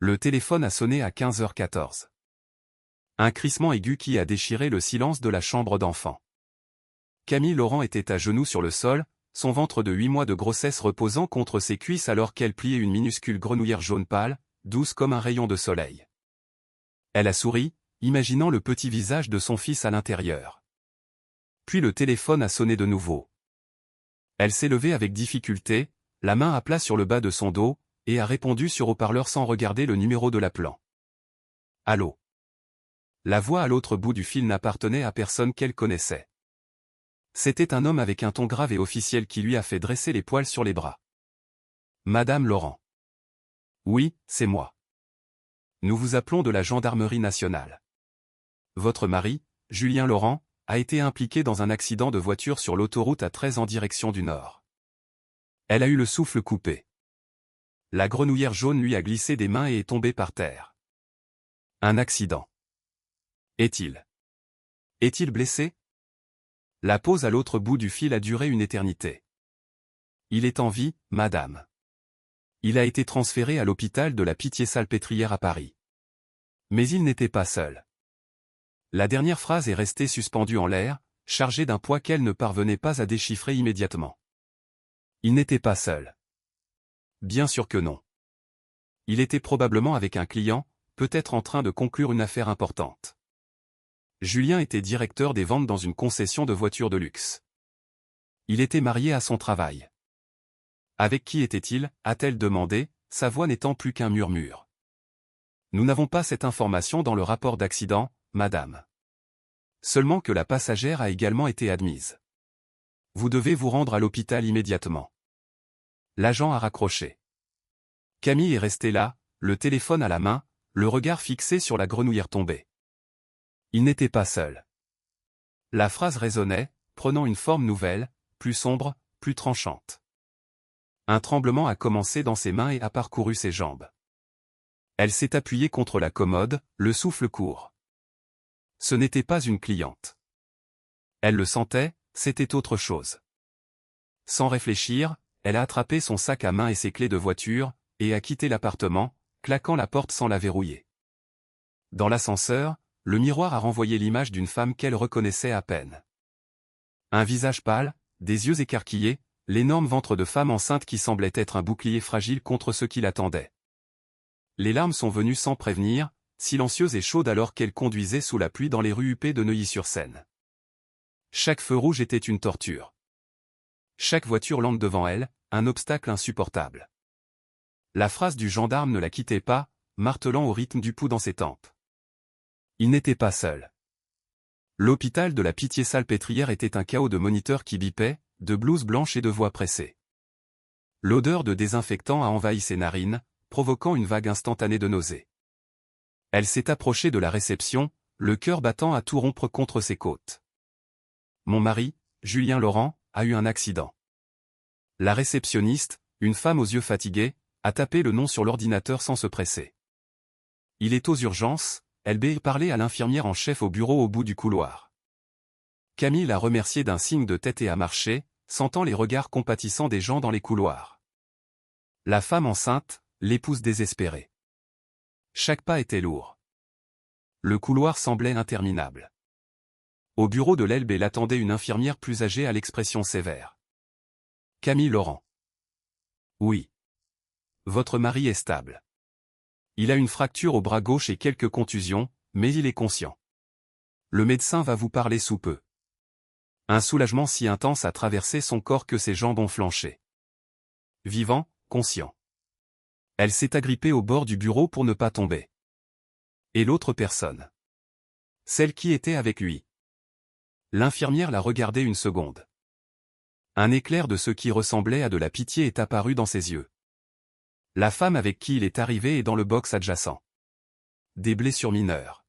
Le téléphone a sonné à 15h14. Un crissement aigu qui a déchiré le silence de la chambre d'enfant. Camille Laurent était à genoux sur le sol, son ventre de 8 mois de grossesse reposant contre ses cuisses alors qu'elle pliait une minuscule grenouillère jaune pâle, douce comme un rayon de soleil. Elle a souri, imaginant le petit visage de son fils à l'intérieur. Puis le téléphone a sonné de nouveau. Elle s'est levée avec difficulté, la main à plat sur le bas de son dos, et a répondu sur haut-parleur sans regarder le numéro de l'appelant. Allô. La voix à l'autre bout du fil n'appartenait à personne qu'elle connaissait. C'était un homme avec un ton grave et officiel qui lui a fait dresser les poils sur les bras. Madame Laurent. Oui, c'est moi. Nous vous appelons de la gendarmerie nationale. Votre mari, Julien Laurent, a été impliqué dans un accident de voiture sur l'autoroute A13 en direction du nord. Elle a eu le souffle coupé. La grenouillère jaune lui a glissé des mains et est tombée par terre. Un accident. Est-il blessé? La pause à l'autre bout du fil a duré une éternité. Il est en vie, madame. Il a été transféré à l'hôpital de la Pitié-Salpêtrière à Paris. Mais il n'était pas seul. La dernière phrase est restée suspendue en l'air, chargée d'un poids qu'elle ne parvenait pas à déchiffrer immédiatement. Il n'était pas seul. Bien sûr que non. Il était probablement avec un client, peut-être en train de conclure une affaire importante. Julien était directeur des ventes dans une concession de voitures de luxe. Il était marié à son travail. Avec qui était-il, a-t-elle demandé, sa voix n'étant plus qu'un murmure. Nous n'avons pas cette information dans le rapport d'accident, madame. Seulement que la passagère a également été admise. Vous devez vous rendre à l'hôpital immédiatement. L'agent a raccroché. Camille est restée là, le téléphone à la main, le regard fixé sur la grenouillère tombée. Il n'était pas seul. La phrase résonnait, prenant une forme nouvelle, plus sombre, plus tranchante. Un tremblement a commencé dans ses mains et a parcouru ses jambes. Elle s'est appuyée contre la commode, le souffle court. Ce n'était pas une cliente. Elle le sentait, c'était autre chose. Sans réfléchir, elle a attrapé son sac à main et ses clés de voiture, et a quitté l'appartement, claquant la porte sans la verrouiller. Dans l'ascenseur, le miroir a renvoyé l'image d'une femme qu'elle reconnaissait à peine. Un visage pâle, des yeux écarquillés, l'énorme ventre de femme enceinte qui semblait être un bouclier fragile contre ceux qui l'attendaient. Les larmes sont venues sans prévenir, silencieuses et chaudes alors qu'elle conduisait sous la pluie dans les rues huppées de Neuilly-sur-Seine. Chaque feu rouge était une torture. Chaque voiture lente devant elle, un obstacle insupportable. La phrase du gendarme ne la quittait pas, martelant au rythme du pouls dans ses tempes. Il n'était pas seul. L'hôpital de la Pitié-Salpêtrière était un chaos de moniteurs qui bipaient, de blouses blanches et de voix pressées. L'odeur de désinfectant a envahi ses narines, provoquant une vague instantanée de nausée. Elle s'est approchée de la réception, le cœur battant à tout rompre contre ses côtes. Mon mari, Julien Laurent, a eu un accident. La réceptionniste, une femme aux yeux fatigués, a tapé le nom sur l'ordinateur sans se presser. Il est aux urgences, elle a parlé à l'infirmière en chef au bureau au bout du couloir. Camille l'a remercié d'un signe de tête et a marché, sentant les regards compatissants des gens dans les couloirs. La femme enceinte, l'épouse désespérée. Chaque pas était lourd. Le couloir semblait interminable. Au bureau de l'Elbe l'attendait une infirmière plus âgée à l'expression sévère. Camille Laurent. Oui. Votre mari est stable. Il a une fracture au bras gauche et quelques contusions, mais il est conscient. Le médecin va vous parler sous peu. Un soulagement si intense a traversé son corps que ses jambes ont flanché. Vivant, conscient. Elle s'est agrippée au bord du bureau pour ne pas tomber. Et l'autre personne? Celle qui était avec lui. L'infirmière l'a regardé une seconde. Un éclair de ce qui ressemblait à de la pitié est apparu dans ses yeux. La femme avec qui il est arrivé est dans le box adjacent. Des blessures mineures.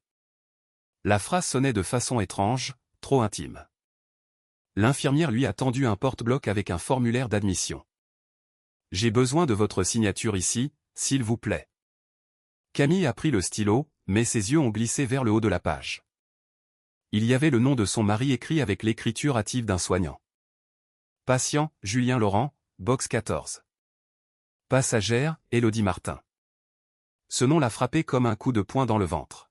La phrase sonnait de façon étrange, trop intime. L'infirmière lui a tendu un porte-bloc avec un formulaire d'admission. J'ai besoin de votre signature ici, s'il vous plaît. Camille a pris le stylo, mais ses yeux ont glissé vers le haut de la page. Il y avait le nom de son mari écrit avec l'écriture hâtive d'un soignant. Patient, Julien Laurent, box 14. Passagère, Élodie Martin. Ce nom l'a frappé comme un coup de poing dans le ventre.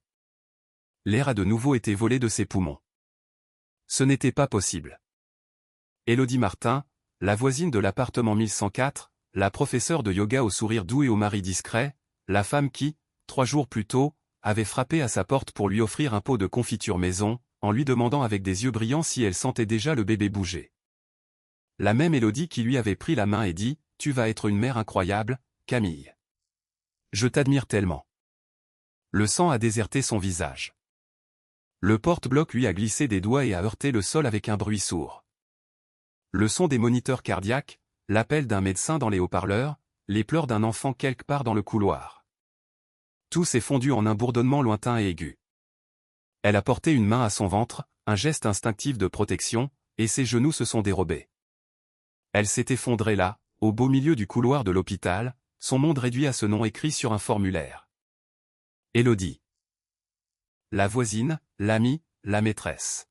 L'air a de nouveau été volé de ses poumons. Ce n'était pas possible. Élodie Martin, la voisine de l'appartement 1104, la professeure de yoga au sourire doux et au mari discret, la femme qui, 3 jours plus tôt, avait frappé à sa porte pour lui offrir un pot de confiture maison, en lui demandant avec des yeux brillants si elle sentait déjà le bébé bouger. La même Élodie qui lui avait pris la main et dit « Tu vas être une mère incroyable, Camille. Je t'admire tellement. » Le sang a déserté son visage. Le porte-bloc lui a glissé des doigts et a heurté le sol avec un bruit sourd. Le son des moniteurs cardiaques, l'appel d'un médecin dans les haut-parleurs, les pleurs d'un enfant quelque part dans le couloir. Tout s'est fondu en un bourdonnement lointain et aigu. Elle a porté une main à son ventre, un geste instinctif de protection, et ses genoux se sont dérobés. Elle s'est effondrée là, au beau milieu du couloir de l'hôpital, son monde réduit à ce nom écrit sur un formulaire. Élodie. La voisine, l'amie, la maîtresse.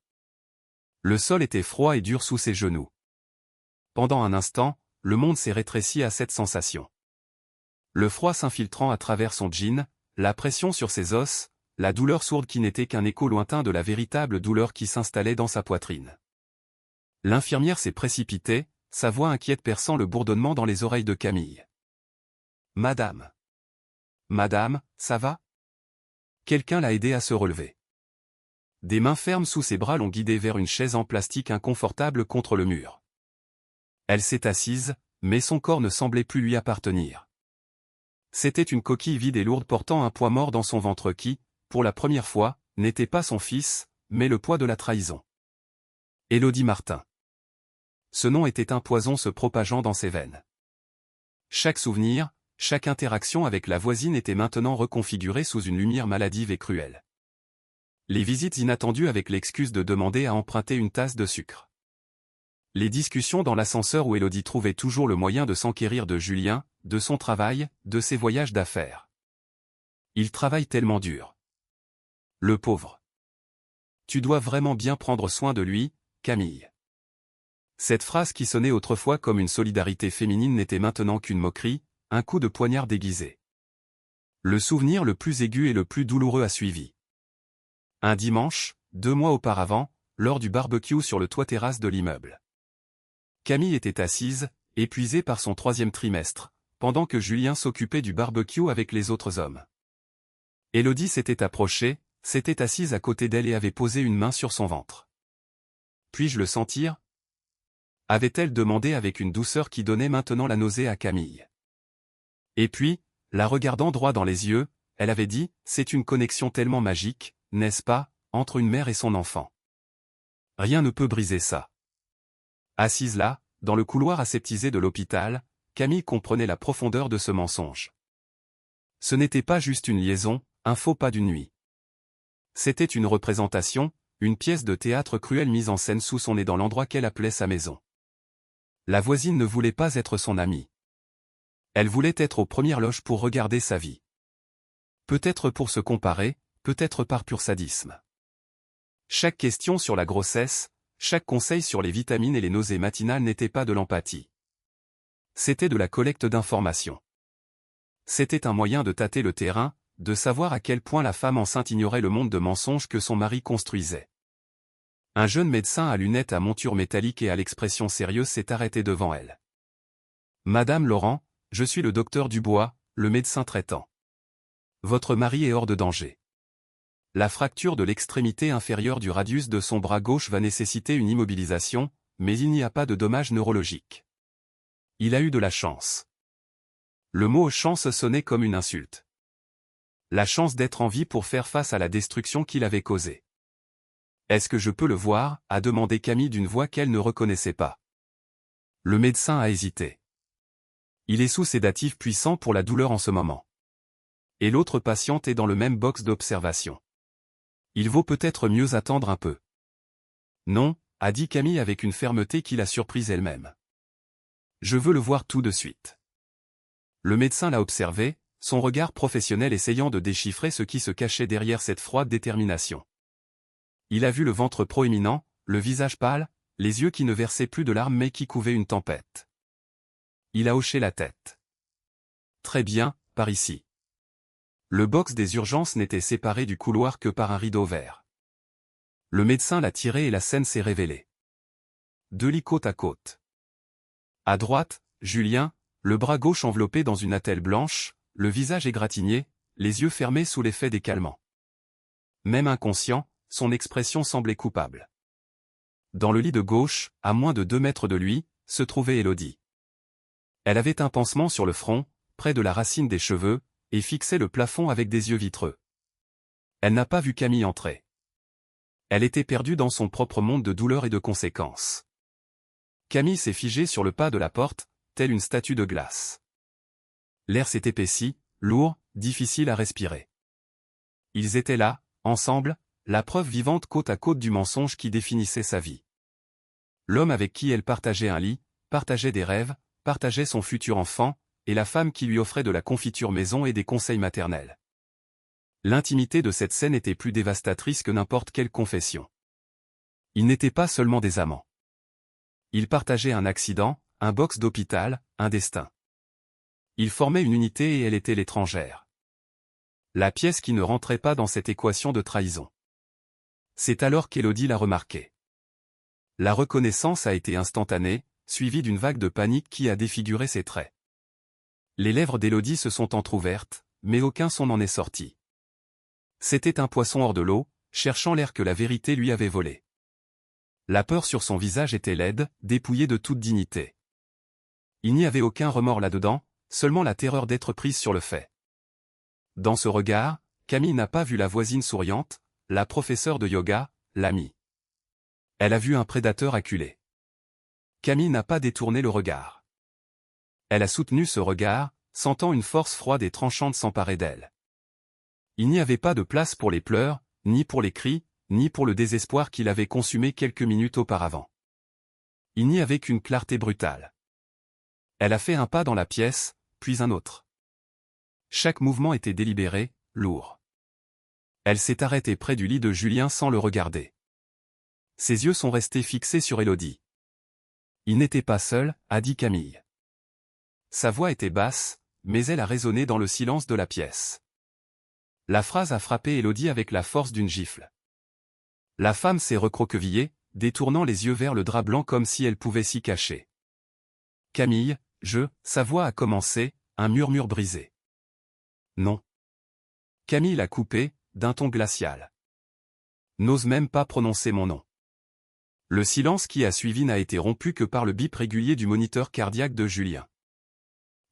Le sol était froid et dur sous ses genoux. Pendant un instant, le monde s'est rétréci à cette sensation. Le froid s'infiltrant à travers son jean, la pression sur ses os, la douleur sourde qui n'était qu'un écho lointain de la véritable douleur qui s'installait dans sa poitrine. L'infirmière s'est précipitée, sa voix inquiète perçant le bourdonnement dans les oreilles de Camille. « Madame. Madame, ça va ?» Quelqu'un l'a aidée à se relever. Des mains fermes sous ses bras l'ont guidée vers une chaise en plastique inconfortable contre le mur. Elle s'est assise, mais son corps ne semblait plus lui appartenir. C'était une coquille vide et lourde portant un poids mort dans son ventre qui, pour la première fois, n'était pas son fils, mais le poids de la trahison. Élodie Martin. Ce nom était un poison se propageant dans ses veines. Chaque souvenir, chaque interaction avec la voisine était maintenant reconfigurée sous une lumière maladive et cruelle. Les visites inattendues avec l'excuse de demander à emprunter une tasse de sucre. Les discussions dans l'ascenseur où Élodie trouvait toujours le moyen de s'enquérir de Julien, de son travail, de ses voyages d'affaires. Il travaille tellement dur. Le pauvre. Tu dois vraiment bien prendre soin de lui, Camille. Cette phrase qui sonnait autrefois comme une solidarité féminine n'était maintenant qu'une moquerie, un coup de poignard déguisé. Le souvenir le plus aigu et le plus douloureux a suivi. Un dimanche, 2 mois auparavant, lors du barbecue sur le toit-terrasse de l'immeuble. Camille était assise, épuisée par son 3e trimestre, pendant que Julien s'occupait du barbecue avec les autres hommes. Élodie s'était approchée, s'était assise à côté d'elle et avait posé une main sur son ventre. « Puis-je le sentir ?» avait-elle demandé avec une douceur qui donnait maintenant la nausée à Camille. Et puis, la regardant droit dans les yeux, elle avait dit « C'est une connexion tellement magique, n'est-ce pas, entre une mère et son enfant. Rien ne peut briser ça. » Assise là, dans le couloir aseptisé de l'hôpital, Camille comprenait la profondeur de ce mensonge. Ce n'était pas juste une liaison, un faux pas d'une nuit. C'était une représentation, une pièce de théâtre cruelle mise en scène sous son nez dans l'endroit qu'elle appelait sa maison. La voisine ne voulait pas être son amie. Elle voulait être aux premières loges pour regarder sa vie. Peut-être pour se comparer, peut-être par pur sadisme. Chaque question sur la grossesse, chaque conseil sur les vitamines et les nausées matinales n'était pas de l'empathie. C'était de la collecte d'informations. C'était un moyen de tâter le terrain, de savoir à quel point la femme enceinte ignorait le monde de mensonges que son mari construisait. Un jeune médecin à lunettes à monture métallique et à l'expression sérieuse s'est arrêté devant elle. « Madame Laurent, je suis le docteur Dubois, le médecin traitant. Votre mari est hors de danger. La fracture de l'extrémité inférieure du radius de son bras gauche va nécessiter une immobilisation, mais il n'y a pas de dommages neurologiques. Il a eu de la chance. » Le mot « chance » sonnait comme une insulte. La chance d'être en vie pour faire face à la destruction qu'il avait causée. « Est-ce que je peux le voir ?» a demandé Camille d'une voix qu'elle ne reconnaissait pas. Le médecin a hésité. Il est sous sédatif puissant pour la douleur en ce moment. Et l'autre patiente est dans le même box d'observation. Il vaut peut-être mieux attendre un peu. Non, a dit Camille avec une fermeté qui l'a surprise elle-même. Je veux le voir tout de suite. Le médecin l'a observé, son regard professionnel essayant de déchiffrer ce qui se cachait derrière cette froide détermination. Il a vu le ventre proéminent, le visage pâle, les yeux qui ne versaient plus de larmes mais qui couvaient une tempête. Il a hoché la tête. Très bien, par ici. Le box des urgences n'était séparé du couloir que par un rideau vert. Le médecin l'a tiré et la scène s'est révélée. 2 lits côte à côte. À droite, Julien, le bras gauche enveloppé dans une attelle blanche, le visage égratigné, les yeux fermés sous l'effet des calmants. Même inconscient, son expression semblait coupable. Dans le lit de gauche, à moins de 2 mètres de lui, se trouvait Élodie. Elle avait un pansement sur le front, près de la racine des cheveux, et fixait le plafond avec des yeux vitreux. Elle n'a pas vu Camille entrer. Elle était perdue dans son propre monde de douleur et de conséquences. Camille s'est figée sur le pas de la porte, telle une statue de glace. L'air s'est épaissi, lourd, difficile à respirer. Ils étaient là, ensemble, la preuve vivante côte à côte du mensonge qui définissait sa vie. L'homme avec qui elle partageait un lit, partageait des rêves, partageait son futur enfant, et la femme qui lui offrait de la confiture maison et des conseils maternels. L'intimité de cette scène était plus dévastatrice que n'importe quelle confession. Ils n'étaient pas seulement des amants. Ils partageaient un accident, un box d'hôpital, un destin. Ils formaient une unité et elle était l'étrangère. La pièce qui ne rentrait pas dans cette équation de trahison. C'est alors qu'Élodie l'a remarqué. La reconnaissance a été instantanée, suivie d'une vague de panique qui a défiguré ses traits. Les lèvres d'Élodie se sont entr'ouvertes, mais aucun son n'en est sorti. C'était un poisson hors de l'eau, cherchant l'air que la vérité lui avait volé. La peur sur son visage était laide, dépouillée de toute dignité. Il n'y avait aucun remords là-dedans, seulement la terreur d'être prise sur le fait. Dans ce regard, Camille n'a pas vu la voisine souriante, la professeure de yoga, l'amie. Elle a vu un prédateur acculé. Camille n'a pas détourné le regard. Elle a soutenu ce regard, sentant une force froide et tranchante s'emparer d'elle. Il n'y avait pas de place pour les pleurs, ni pour les cris, ni pour le désespoir qui l'avait consumé quelques minutes auparavant. Il n'y avait qu'une clarté brutale. Elle a fait un pas dans la pièce, puis un autre. Chaque mouvement était délibéré, lourd. Elle s'est arrêtée près du lit de Julien sans le regarder. Ses yeux sont restés fixés sur Élodie. Il n'était pas seul, a dit Camille. Sa voix était basse, mais elle a résonné dans le silence de la pièce. La phrase a frappé Élodie avec la force d'une gifle. La femme s'est recroquevillée, détournant les yeux vers le drap blanc comme si elle pouvait s'y cacher. Camille, sa voix a commencé, un murmure brisé. Non. Camille l'a coupé, d'un ton glacial. N'ose même pas prononcer mon nom. Le silence qui a suivi n'a été rompu que par le bip régulier du moniteur cardiaque de Julien.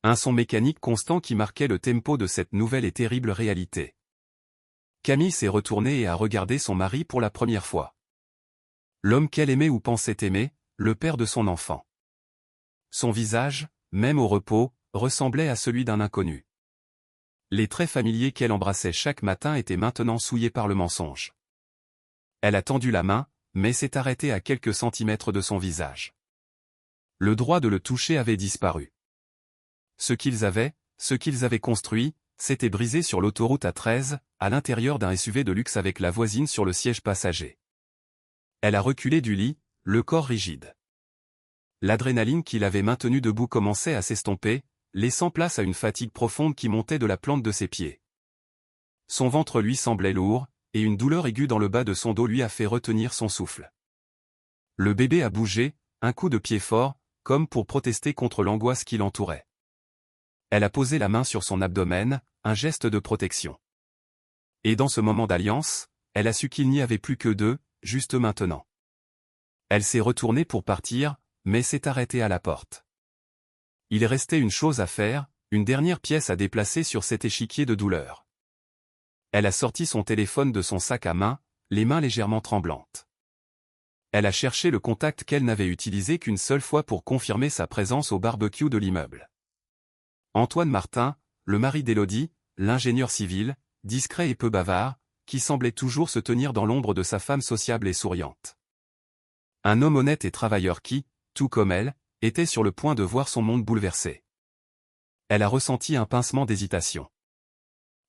Un son mécanique constant qui marquait le tempo de cette nouvelle et terrible réalité. Camille s'est retournée et a regardé son mari pour la première fois. L'homme qu'elle aimait ou pensait aimer, le père de son enfant. Son visage, même au repos, ressemblait à celui d'un inconnu. Les traits familiers qu'elle embrassait chaque matin étaient maintenant souillés par le mensonge. Elle a tendu la main, mais s'est arrêtée à quelques centimètres de son visage. Le droit de le toucher avait disparu. Ce qu'ils avaient construit, s'était brisé sur l'autoroute A13, à l'intérieur d'un SUV de luxe avec la voisine sur le siège passager. Elle a reculé du lit, le corps rigide. L'adrénaline qui l'avait maintenue debout commençait à s'estomper, laissant place à une fatigue profonde qui montait de la plante de ses pieds. Son ventre lui semblait lourd, et une douleur aiguë dans le bas de son dos lui a fait retenir son souffle. Le bébé a bougé, un coup de pied fort, comme pour protester contre l'angoisse qui l'entourait. Elle a posé la main sur son abdomen, un geste de protection. Et dans ce moment d'alliance, elle a su qu'il n'y avait plus que deux, juste maintenant. Elle s'est retournée pour partir, mais s'est arrêtée à la porte. Il restait une chose à faire, une dernière pièce à déplacer sur cet échiquier de douleur. Elle a sorti son téléphone de son sac à main, les mains légèrement tremblantes. Elle a cherché le contact qu'elle n'avait utilisé qu'une seule fois pour confirmer sa présence au barbecue de l'immeuble. Antoine Martin, le mari d'Élodie, l'ingénieur civil, discret et peu bavard, qui semblait toujours se tenir dans l'ombre de sa femme sociable et souriante. Un homme honnête et travailleur qui, tout comme elle, était sur le point de voir son monde bouleversé. Elle a ressenti un pincement d'hésitation.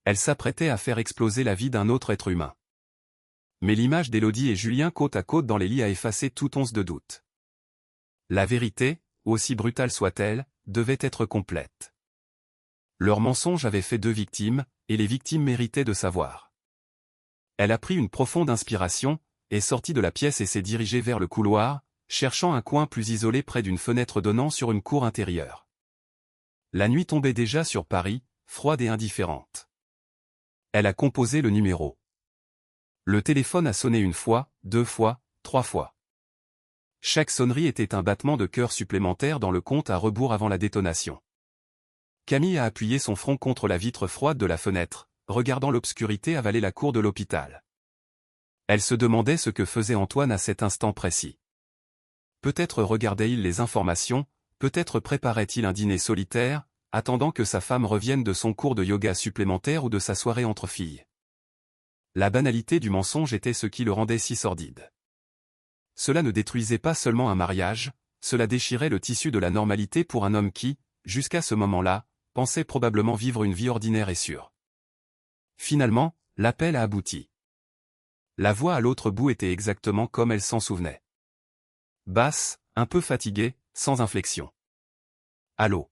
Elle s'apprêtait à faire exploser la vie d'un autre être humain. Mais l'image d'Élodie et Julien côte à côte dans les lits a effacé toute once de doute. La vérité, aussi brutale soit-elle, devait être complète. Leur mensonge avait fait deux victimes, et les victimes méritaient de savoir. Elle a pris une profonde inspiration, est sortie de la pièce et s'est dirigée vers le couloir, cherchant un coin plus isolé près d'une fenêtre donnant sur une cour intérieure. La nuit tombait déjà sur Paris, froide et indifférente. Elle a composé le numéro. Le téléphone a sonné une fois, 2 fois, 3 fois. Chaque sonnerie était un battement de cœur supplémentaire dans le compte à rebours avant la détonation. Camille a appuyé son front contre la vitre froide de la fenêtre, regardant l'obscurité avaler la cour de l'hôpital. Elle se demandait ce que faisait Antoine à cet instant précis. Peut-être regardait-il les informations, peut-être préparait-il un dîner solitaire, attendant que sa femme revienne de son cours de yoga supplémentaire ou de sa soirée entre filles. La banalité du mensonge était ce qui le rendait si sordide. Cela ne détruisait pas seulement un mariage, cela déchirait le tissu de la normalité pour un homme qui, jusqu'à ce moment-là, pensait probablement vivre une vie ordinaire et sûre. Finalement, l'appel a abouti. La voix à l'autre bout était exactement comme elle s'en souvenait. Basse, un peu fatiguée, sans inflexion. Allô.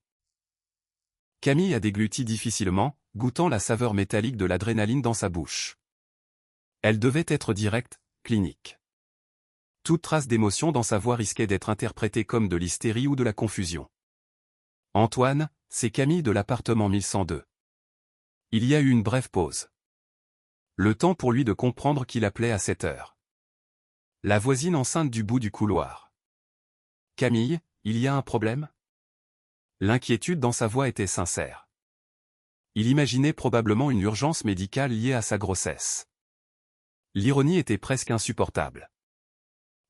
Camille a dégluti difficilement, goûtant la saveur métallique de l'adrénaline dans sa bouche. Elle devait être directe, clinique. Toute trace d'émotion dans sa voix risquait d'être interprétée comme de l'hystérie ou de la confusion. Antoine, c'est Camille de l'appartement 1102. Il y a eu une brève pause. Le temps pour lui de comprendre qu'il appelait à cette heure. La voisine enceinte du bout du couloir. Camille, il y a un problème ? L'inquiétude dans sa voix était sincère. Il imaginait probablement une urgence médicale liée à sa grossesse. L'ironie était presque insupportable.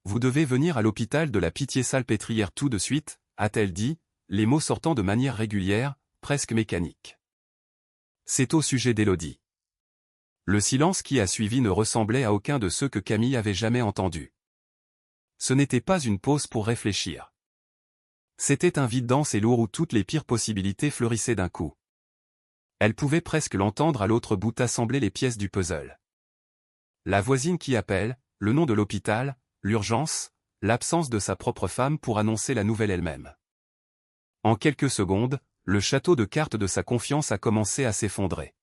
Vous devez venir à l'hôpital de la Pitié-Salpêtrière tout de suite, a-t-elle dit, les mots sortant de manière régulière, presque mécanique. C'est au sujet d'Élodie. Le silence qui a suivi ne ressemblait à aucun de ceux que Camille avait jamais entendus. Ce n'était pas une pause pour réfléchir. C'était un vide dense et lourd où toutes les pires possibilités fleurissaient d'un coup. Elle pouvait presque l'entendre à l'autre bout assembler les pièces du puzzle. La voisine qui appelle, le nom de l'hôpital, l'urgence, l'absence de sa propre femme pour annoncer la nouvelle elle-même. En quelques secondes, le château de cartes de sa confiance a commencé à s'effondrer.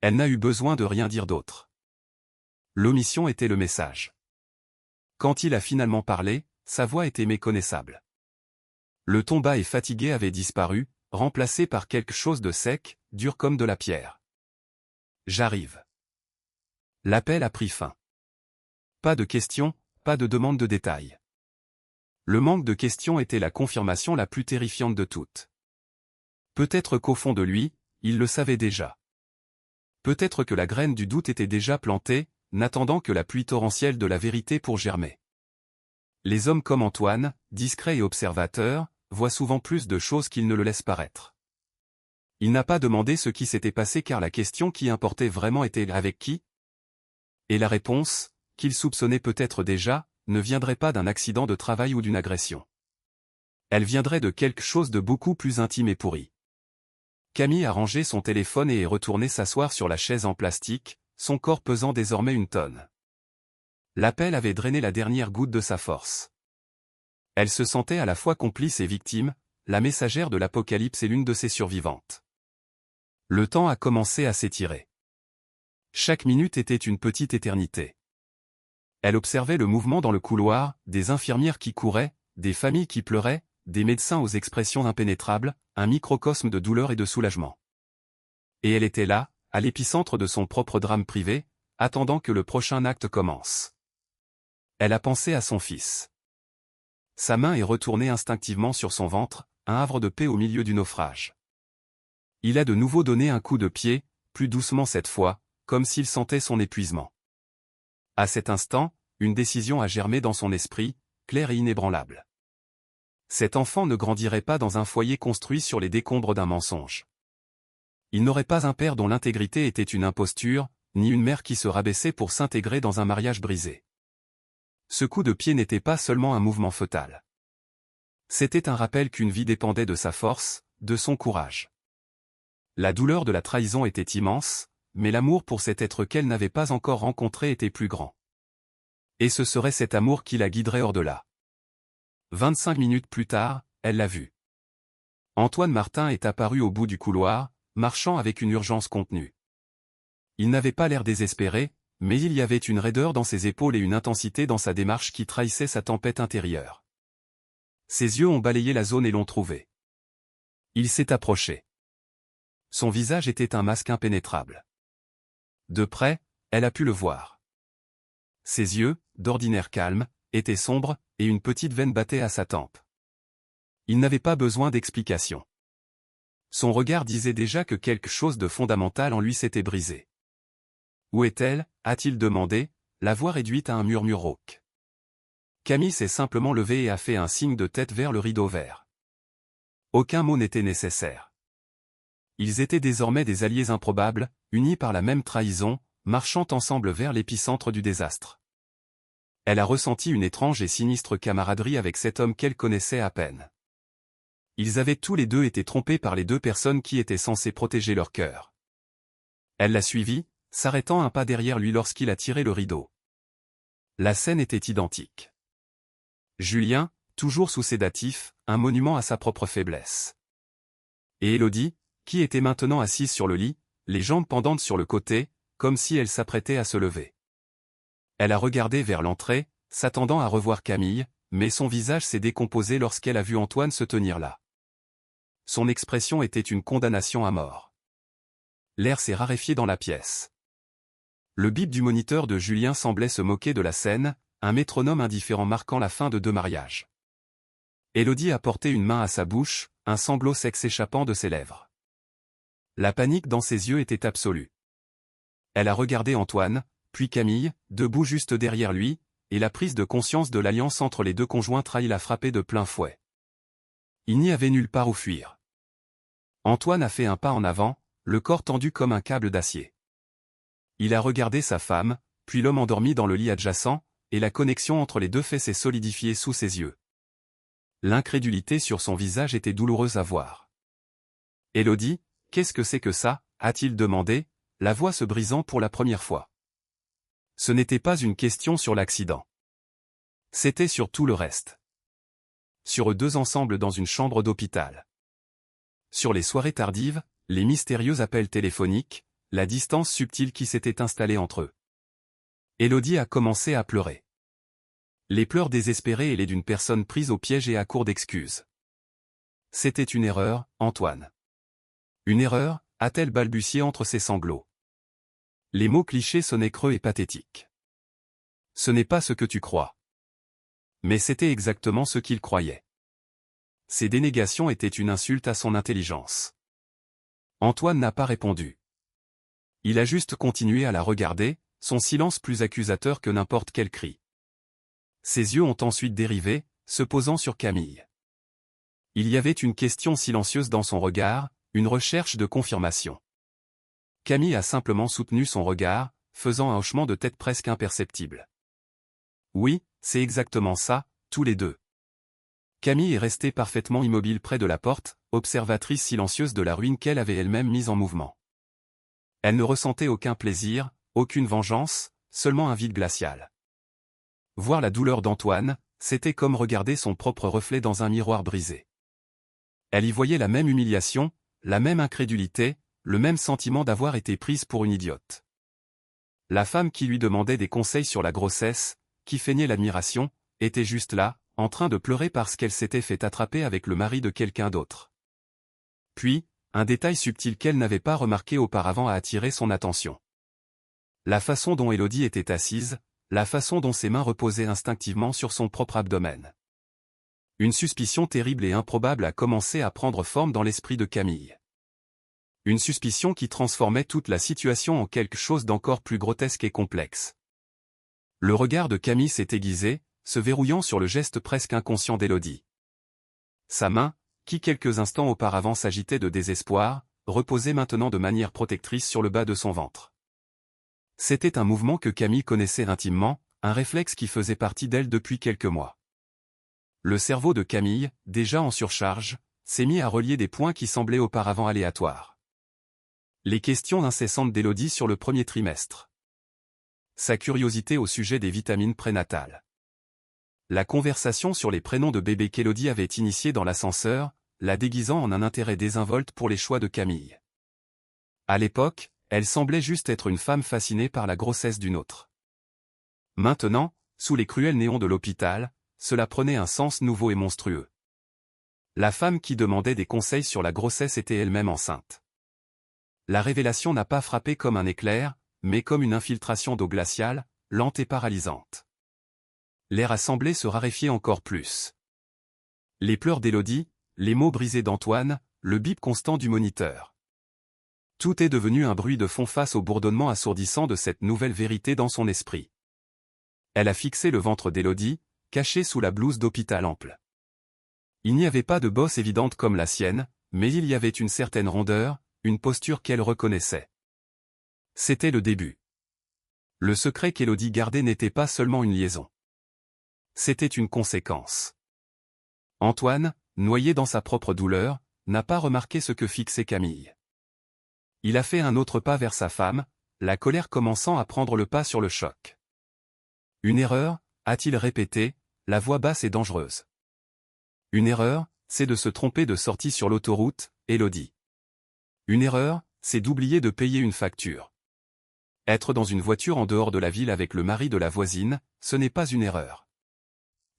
Elle n'a eu besoin de rien dire d'autre. L'omission était le message. Quand il a finalement parlé, sa voix était méconnaissable. Le ton bas et fatigué avait disparu, remplacé par quelque chose de sec, dur comme de la pierre. J'arrive. L'appel a pris fin. Pas de questions, pas de demande de détails. Le manque de questions était la confirmation la plus terrifiante de toutes. Peut-être qu'au fond de lui, il le savait déjà. Peut-être que la graine du doute était déjà plantée, n'attendant que la pluie torrentielle de la vérité pour germer. Les hommes comme Antoine, discrets et observateurs, voient souvent plus de choses qu'ils ne le laissent paraître. Il n'a pas demandé ce qui s'était passé car la question qui importait vraiment était avec qui ? Et la réponse, qu'il soupçonnait peut-être déjà, ne viendrait pas d'un accident de travail ou d'une agression. Elle viendrait de quelque chose de beaucoup plus intime et pourri. Camille a rangé son téléphone et est retournée s'asseoir sur la chaise en plastique, son corps pesant désormais 1 tonne. L'appel avait drainé la dernière goutte de sa force. Elle se sentait à la fois complice et victime, la messagère de l'apocalypse et l'une de ses survivantes. Le temps a commencé à s'étirer. Chaque minute était une petite éternité. Elle observait le mouvement dans le couloir, des infirmières qui couraient, des familles qui pleuraient, des médecins aux expressions impénétrables, un microcosme de douleur et de soulagement. Et elle était là, à l'épicentre de son propre drame privé, attendant que le prochain acte commence. Elle a pensé à son fils. Sa main est retournée instinctivement sur son ventre, un havre de paix au milieu du naufrage. Il a de nouveau donné un coup de pied, plus doucement cette fois, comme s'il sentait son épuisement. À cet instant, une décision a germé dans son esprit, claire et inébranlable. Cet enfant ne grandirait pas dans un foyer construit sur les décombres d'un mensonge. Il n'aurait pas un père dont l'intégrité était une imposture, ni une mère qui se rabaissait pour s'intégrer dans un mariage brisé. Ce coup de pied n'était pas seulement un mouvement fœtal. C'était un rappel qu'une vie dépendait de sa force, de son courage. La douleur de la trahison était immense, mais l'amour pour cet être qu'elle n'avait pas encore rencontré était plus grand. Et ce serait cet amour qui la guiderait hors de là. 25 minutes plus tard, elle l'a vu. Antoine Martin est apparu au bout du couloir, marchant avec une urgence contenue. Il n'avait pas l'air désespéré, mais il y avait une raideur dans ses épaules et une intensité dans sa démarche qui trahissait sa tempête intérieure. Ses yeux ont balayé la zone et l'ont trouvé. Il s'est approché. Son visage était un masque impénétrable. De près, elle a pu le voir. Ses yeux, d'ordinaire calmes, étaient sombres, et une petite veine battait à sa tempe. Il n'avait pas besoin d'explication. Son regard disait déjà que quelque chose de fondamental en lui s'était brisé. « Où est-elle » a-t-il demandé, la voix réduite à un murmure rauque. Camille s'est simplement levée et a fait un signe de tête vers le rideau vert. Aucun mot n'était nécessaire. Ils étaient désormais des alliés improbables, unis par la même trahison, marchant ensemble vers l'épicentre du désastre. Elle a ressenti une étrange et sinistre camaraderie avec cet homme qu'elle connaissait à peine. Ils avaient tous les deux été trompés par les deux personnes qui étaient censées protéger leur cœur. Elle l'a suivi, s'arrêtant un pas derrière lui lorsqu'il a tiré le rideau. La scène était identique. Julien, toujours sous sédatif, un monument à sa propre faiblesse. Et Élodie, qui était maintenant assise sur le lit, les jambes pendantes sur le côté, comme si elle s'apprêtait à se lever. Elle a regardé vers l'entrée, s'attendant à revoir Camille, mais son visage s'est décomposé lorsqu'elle a vu Antoine se tenir là. Son expression était une condamnation à mort. L'air s'est raréfié dans la pièce. Le bip du moniteur de Julien semblait se moquer de la scène, un métronome indifférent marquant la fin de deux mariages. Élodie a porté une main à sa bouche, un sanglot sec s'échappant de ses lèvres. La panique dans ses yeux était absolue. Elle a regardé Antoine, puis Camille, debout juste derrière lui, et la prise de conscience de l'alliance entre les deux conjoints trahit l'a frappé de plein fouet. Il n'y avait nulle part où fuir. Antoine a fait un pas en avant, le corps tendu comme un câble d'acier. Il a regardé sa femme, puis l'homme endormi dans le lit adjacent, et la connexion entre les deux faits s'est solidifiée sous ses yeux. L'incrédulité sur son visage était douloureuse à voir. « Élodie, qu'est-ce que c'est que ça » a-t-il demandé, la voix se brisant pour la première fois. Ce n'était pas une question sur l'accident. C'était sur tout le reste. Sur eux deux ensemble dans une chambre d'hôpital. Sur les soirées tardives, les mystérieux appels téléphoniques, la distance subtile qui s'était installée entre eux. Élodie a commencé à pleurer. Les pleurs désespérés et les d'une personne prise au piège et à court d'excuses. C'était une erreur, Antoine. Une erreur, a-t-elle balbutié entre ses sanglots. Les mots clichés sonnaient creux et pathétiques. Ce n'est pas ce que tu crois. Mais c'était exactement ce qu'il croyait. Ces dénégations étaient une insulte à son intelligence. Antoine n'a pas répondu. Il a juste continué à la regarder, son silence plus accusateur que n'importe quel cri. Ses yeux ont ensuite dérivé, se posant sur Camille. Il y avait une question silencieuse dans son regard, une recherche de confirmation. Camille a simplement soutenu son regard, faisant un hochement de tête presque imperceptible. Oui, c'est exactement ça, tous les deux. Camille est restée parfaitement immobile près de la porte, observatrice silencieuse de la ruine qu'elle avait elle-même mise en mouvement. Elle ne ressentait aucun plaisir, aucune vengeance, seulement un vide glacial. Voir la douleur d'Antoine, c'était comme regarder son propre reflet dans un miroir brisé. Elle y voyait la même humiliation, la même incrédulité, le même sentiment d'avoir été prise pour une idiote. La femme qui lui demandait des conseils sur la grossesse, qui feignait l'admiration, était juste là, en train de pleurer parce qu'elle s'était fait attraper avec le mari de quelqu'un d'autre. Puis, un détail subtil qu'elle n'avait pas remarqué auparavant a attiré son attention. La façon dont Élodie était assise, la façon dont ses mains reposaient instinctivement sur son propre abdomen. Une suspicion terrible et improbable a commencé à prendre forme dans l'esprit de Camille. Une suspicion qui transformait toute la situation en quelque chose d'encore plus grotesque et complexe. Le regard de Camille s'est aiguisé, se verrouillant sur le geste presque inconscient d'Élodie. Sa main, qui quelques instants auparavant s'agitait de désespoir, reposait maintenant de manière protectrice sur le bas de son ventre. C'était un mouvement que Camille connaissait intimement, un réflexe qui faisait partie d'elle depuis quelques mois. Le cerveau de Camille, déjà en surcharge, s'est mis à relier des points qui semblaient auparavant aléatoires. Les questions incessantes d'Élodie sur le premier trimestre. Sa curiosité au sujet des vitamines prénatales. La conversation sur les prénoms de bébé qu'Élodie avait initiée dans l'ascenseur, la déguisant en un intérêt désinvolte pour les choix de Camille. À l'époque, elle semblait juste être une femme fascinée par la grossesse d'une autre. Maintenant, sous les cruels néons de l'hôpital, cela prenait un sens nouveau et monstrueux. La femme qui demandait des conseils sur la grossesse était elle-même enceinte. La révélation n'a pas frappé comme un éclair, mais comme une infiltration d'eau glaciale, lente et paralysante. L'air a semblé se raréfier encore plus. Les pleurs d'Élodie, les mots brisés d'Antoine, le bip constant du moniteur. Tout est devenu un bruit de fond face au bourdonnement assourdissant de cette nouvelle vérité dans son esprit. Elle a fixé le ventre d'Élodie, caché sous la blouse d'hôpital ample. Il n'y avait pas de bosse évidente comme la sienne, mais il y avait une certaine rondeur, une posture qu'elle reconnaissait. C'était le début. Le secret qu'Élodie gardait n'était pas seulement une liaison. C'était une conséquence. Antoine, noyé dans sa propre douleur, n'a pas remarqué ce que fixait Camille. Il a fait un autre pas vers sa femme, la colère commençant à prendre le pas sur le choc. Une erreur, a-t-il répété, la voix basse et dangereuse. Une erreur, c'est de se tromper de sortie sur l'autoroute, Élodie. Une erreur, c'est d'oublier de payer une facture. Être dans une voiture en dehors de la ville avec le mari de la voisine, ce n'est pas une erreur.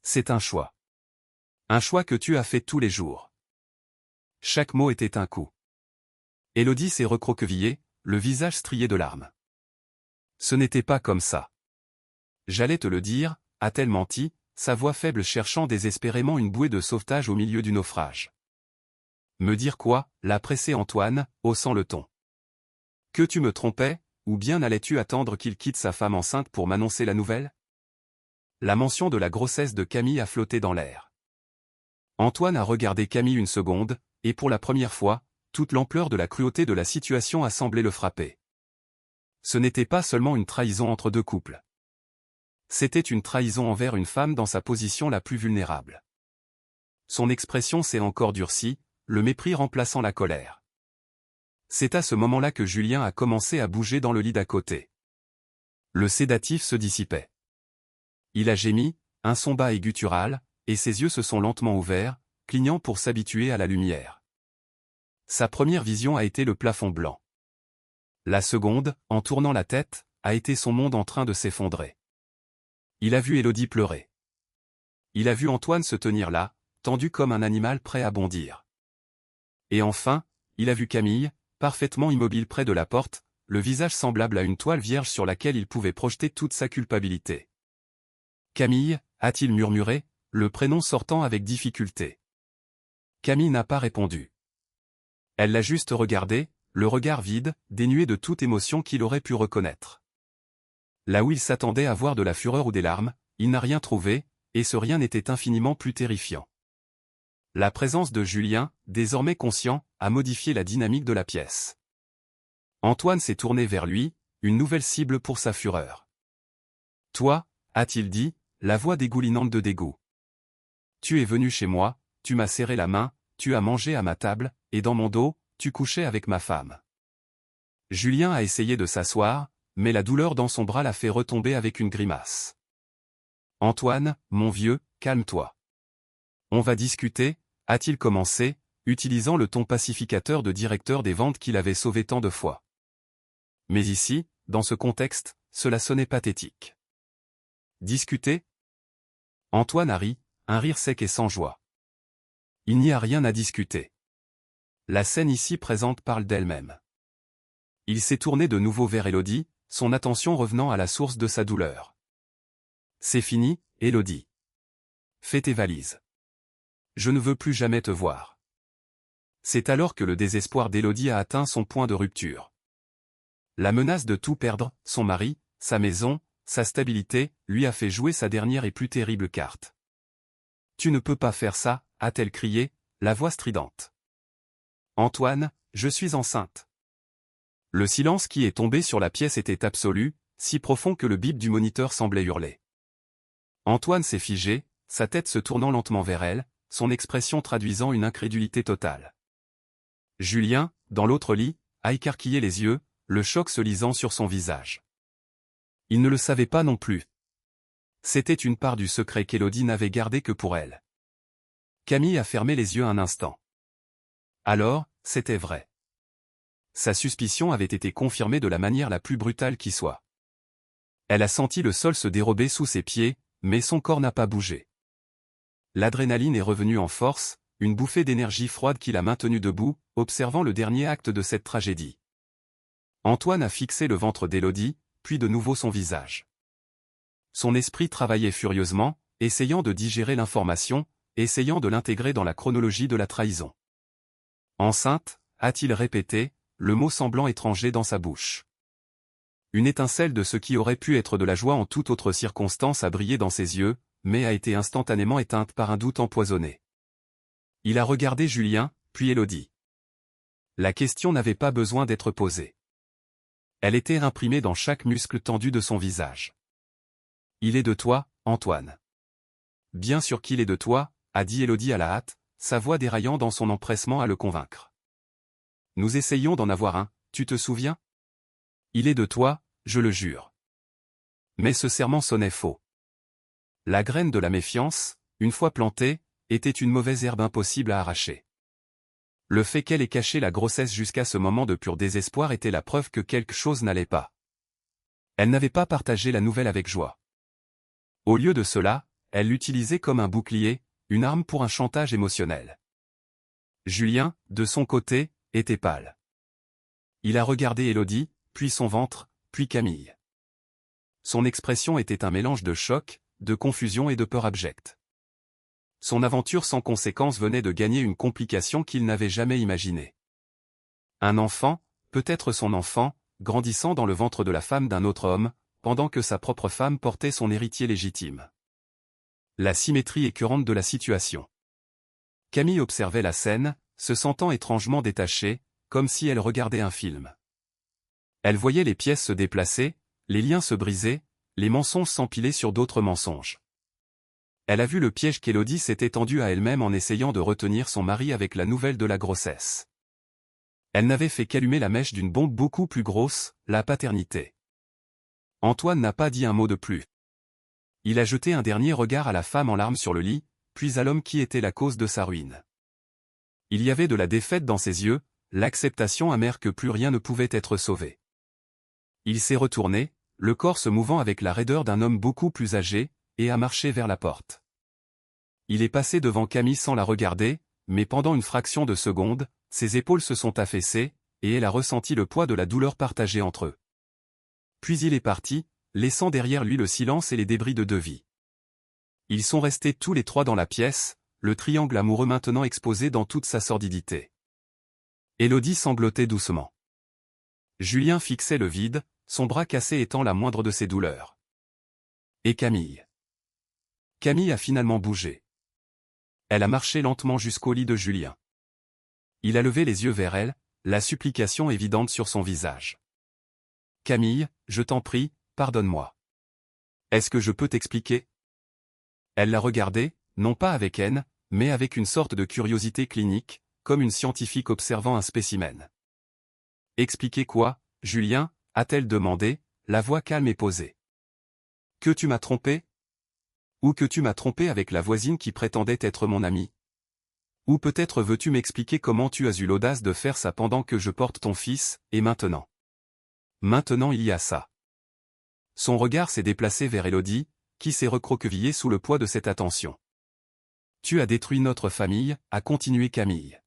C'est un choix. Un choix que tu as fait tous les jours. Chaque mot était un coup. Élodie s'est recroquevillée, le visage strié de larmes. Ce n'était pas comme ça. J'allais te le dire, a-t-elle menti, sa voix faible cherchant désespérément une bouée de sauvetage au milieu du naufrage. Me dire quoi, l'a pressé Antoine, haussant le ton. Que tu me trompais, ou bien allais-tu attendre qu'il quitte sa femme enceinte pour m'annoncer la nouvelle? La mention de la grossesse de Camille a flotté dans l'air. Antoine a regardé Camille une seconde, et pour la première fois, toute l'ampleur de la cruauté de la situation a semblé le frapper. Ce n'était pas seulement une trahison entre deux couples. C'était une trahison envers une femme dans sa position la plus vulnérable. Son expression s'est encore durcie, le mépris remplaçant la colère. C'est à ce moment-là que Julien a commencé à bouger dans le lit d'à côté. Le sédatif se dissipait. Il a gémi, un son bas et guttural, et ses yeux se sont lentement ouverts, clignant pour s'habituer à la lumière. Sa première vision a été le plafond blanc. La seconde, en tournant la tête, a été son monde en train de s'effondrer. Il a vu Élodie pleurer. Il a vu Antoine se tenir là, tendu comme un animal prêt à bondir. Et enfin, il a vu Camille, parfaitement immobile près de la porte, le visage semblable à une toile vierge sur laquelle il pouvait projeter toute sa culpabilité. Camille, a-t-il murmuré, le prénom sortant avec difficulté. Camille n'a pas répondu. Elle l'a juste regardé, le regard vide, dénué de toute émotion qu'il aurait pu reconnaître. Là où il s'attendait à voir de la fureur ou des larmes, il n'a rien trouvé, et ce rien était infiniment plus terrifiant. La présence de Julien, désormais conscient, a modifié la dynamique de la pièce. Antoine s'est tourné vers lui, une nouvelle cible pour sa fureur. « Toi, a-t-il dit, la voix dégoulinante de dégoût. Tu es venu chez moi, tu m'as serré la main, tu as mangé à ma table, et dans mon dos, tu couchais avec ma femme. » Julien a essayé de s'asseoir, mais la douleur dans son bras l'a fait retomber avec une grimace. « Antoine, mon vieux, calme-toi. On va discuter, a-t-il commencé, utilisant le ton pacificateur de directeur des ventes qu'il avait sauvé tant de fois. Mais ici, dans ce contexte, cela sonnait pathétique. Discuter? Antoine a ri, un rire sec et sans joie. Il n'y a rien à discuter. La scène ici présente parle d'elle-même. Il s'est tourné de nouveau vers Élodie, son attention revenant à la source de sa douleur. C'est fini, Élodie. Fais tes valises. Je ne veux plus jamais te voir. C'est alors que le désespoir d'Élodie a atteint son point de rupture. La menace de tout perdre, son mari, sa maison, sa stabilité, lui a fait jouer sa dernière et plus terrible carte. « Tu ne peux pas faire ça », a-t-elle crié, la voix stridente. « Antoine, je suis enceinte. » Le silence qui est tombé sur la pièce était absolu, si profond que le bip du moniteur semblait hurler. Antoine s'est figé, sa tête se tournant lentement vers elle, son expression traduisant une incrédulité totale. Julien, dans l'autre lit, a écarquillé les yeux, le choc se lisant sur son visage. Il ne le savait pas non plus. C'était une part du secret qu'Élodie n'avait gardé que pour elle. Camille a fermé les yeux un instant. Alors, c'était vrai. Sa suspicion avait été confirmée de la manière la plus brutale qui soit. Elle a senti le sol se dérober sous ses pieds, mais son corps n'a pas bougé. L'adrénaline est revenue en force, une bouffée d'énergie froide qui l'a maintenue debout, observant le dernier acte de cette tragédie. Antoine a fixé le ventre d'Élodie, puis de nouveau son visage. Son esprit travaillait furieusement, essayant de digérer l'information, essayant de l'intégrer dans la chronologie de la trahison. Enceinte, a-t-il répété, le mot semblant étranger dans sa bouche. Une étincelle de ce qui aurait pu être de la joie en toute autre circonstance a brillé dans ses yeux, mais a été instantanément éteinte par un doute empoisonné. Il a regardé Julien, puis Élodie. La question n'avait pas besoin d'être posée. Elle était imprimée dans chaque muscle tendu de son visage. « Il est de toi, Antoine. » « Bien sûr qu'il est de toi, » a dit Élodie à la hâte, sa voix déraillant dans son empressement à le convaincre. « Nous essayons d'en avoir un, tu te souviens ? Il est de toi, je le jure. » Mais ce serment sonnait faux. La graine de la méfiance, une fois plantée, était une mauvaise herbe impossible à arracher. Le fait qu'elle ait caché la grossesse jusqu'à ce moment de pur désespoir était la preuve que quelque chose n'allait pas. Elle n'avait pas partagé la nouvelle avec joie. Au lieu de cela, elle l'utilisait comme un bouclier, une arme pour un chantage émotionnel. Julien, de son côté, était pâle. Il a regardé Élodie, puis son ventre, puis Camille. Son expression était un mélange de choc, de confusion et de peur abjecte. Son aventure sans conséquence venait de gagner une complication qu'il n'avait jamais imaginée. Un enfant, peut-être son enfant, grandissant dans le ventre de la femme d'un autre homme, pendant que sa propre femme portait son héritier légitime. La symétrie écœurante de la situation. Camille observait la scène, se sentant étrangement détachée, comme si elle regardait un film. Elle voyait les pièces se déplacer, les liens se briser, les mensonges s'empiler sur d'autres mensonges. Elle a vu le piège qu'Élodie s'était tendu à elle-même en essayant de retenir son mari avec la nouvelle de la grossesse. Elle n'avait fait qu'allumer la mèche d'une bombe beaucoup plus grosse, la paternité. Antoine n'a pas dit un mot de plus. Il a jeté un dernier regard à la femme en larmes sur le lit, puis à l'homme qui était la cause de sa ruine. Il y avait de la défaite dans ses yeux, l'acceptation amère que plus rien ne pouvait être sauvé. Il s'est retourné, le corps se mouvant avec la raideur d'un homme beaucoup plus âgé, et a marché vers la porte. Il est passé devant Camille sans la regarder, mais pendant une fraction de seconde, ses épaules se sont affaissées, et elle a ressenti le poids de la douleur partagée entre eux. Puis il est parti, laissant derrière lui le silence et les débris de deux vies. Ils sont restés tous les trois dans la pièce, le triangle amoureux maintenant exposé dans toute sa sordidité. Élodie sanglotait doucement. Julien fixait le vide, son bras cassé étant la moindre de ses douleurs. Et Camille. Camille a finalement bougé. Elle a marché lentement jusqu'au lit de Julien. Il a levé les yeux vers elle, la supplication évidente sur son visage. « Camille, je t'en prie, pardonne-moi. Est-ce que je peux t'expliquer ?» Elle l'a regardé, non pas avec haine, mais avec une sorte de curiosité clinique, comme une scientifique observant un spécimen. « Expliquer quoi, Julien ?» a-t-elle demandé, la voix calme et posée. « Que tu m'as trompé ? Ou que tu m'as trompé avec la voisine qui prétendait être mon amie ? Ou peut-être veux-tu m'expliquer comment tu as eu l'audace de faire ça pendant que je porte ton fils, et maintenant ? Maintenant il y a ça. » Son regard s'est déplacé vers Élodie, qui s'est recroquevillée sous le poids de cette attention. « Tu as détruit notre famille, » a continué Camille.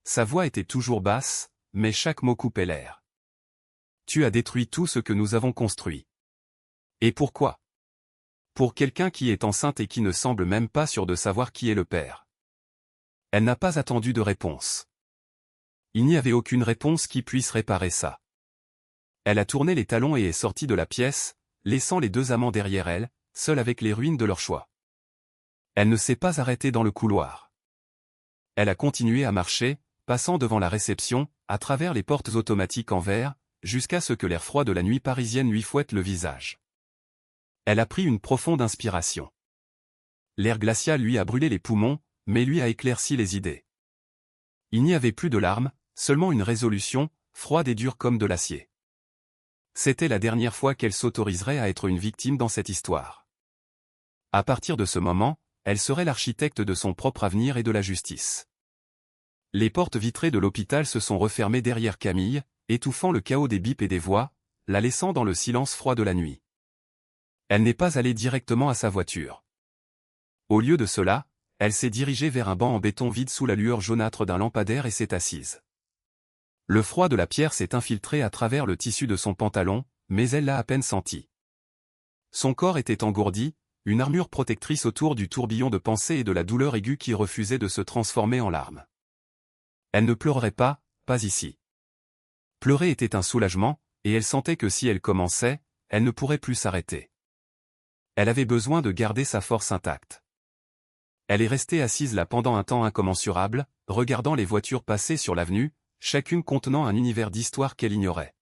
Sa voix était toujours basse, mais chaque mot coupait l'air. « Tu as détruit tout ce que nous avons construit. Et pourquoi ? Pour quelqu'un qui est enceinte et qui ne semble même pas sûr de savoir qui est le père. » Elle n'a pas attendu de réponse. Il n'y avait aucune réponse qui puisse réparer ça. Elle a tourné les talons et est sortie de la pièce, laissant les deux amants derrière elle, seuls avec les ruines de leur choix. Elle ne s'est pas arrêtée dans le couloir. Elle a continué à marcher, passant devant la réception, à travers les portes automatiques en verre, jusqu'à ce que l'air froid de la nuit parisienne lui fouette le visage. Elle a pris une profonde inspiration. L'air glacial lui a brûlé les poumons, mais lui a éclairci les idées. Il n'y avait plus de larmes, seulement une résolution, froide et dure comme de l'acier. C'était la dernière fois qu'elle s'autoriserait à être une victime dans cette histoire. À partir de ce moment, elle serait l'architecte de son propre avenir et de la justice. Les portes vitrées de l'hôpital se sont refermées derrière Camille, étouffant le chaos des bips et des voix, la laissant dans le silence froid de la nuit. Elle n'est pas allée directement à sa voiture. Au lieu de cela, elle s'est dirigée vers un banc en béton vide sous la lueur jaunâtre d'un lampadaire et s'est assise. Le froid de la pierre s'est infiltré à travers le tissu de son pantalon, mais elle l'a à peine senti. Son corps était engourdi, une armure protectrice autour du tourbillon de pensée et de la douleur aiguë qui refusait de se transformer en larmes. Elle ne pleurerait pas ici. Pleurer était un soulagement, et elle sentait que si elle commençait, elle ne pourrait plus s'arrêter. Elle avait besoin de garder sa force intacte. Elle est restée assise là pendant un temps incommensurable, regardant les voitures passer sur l'avenue, chacune contenant un univers d'histoire qu'elle ignorait.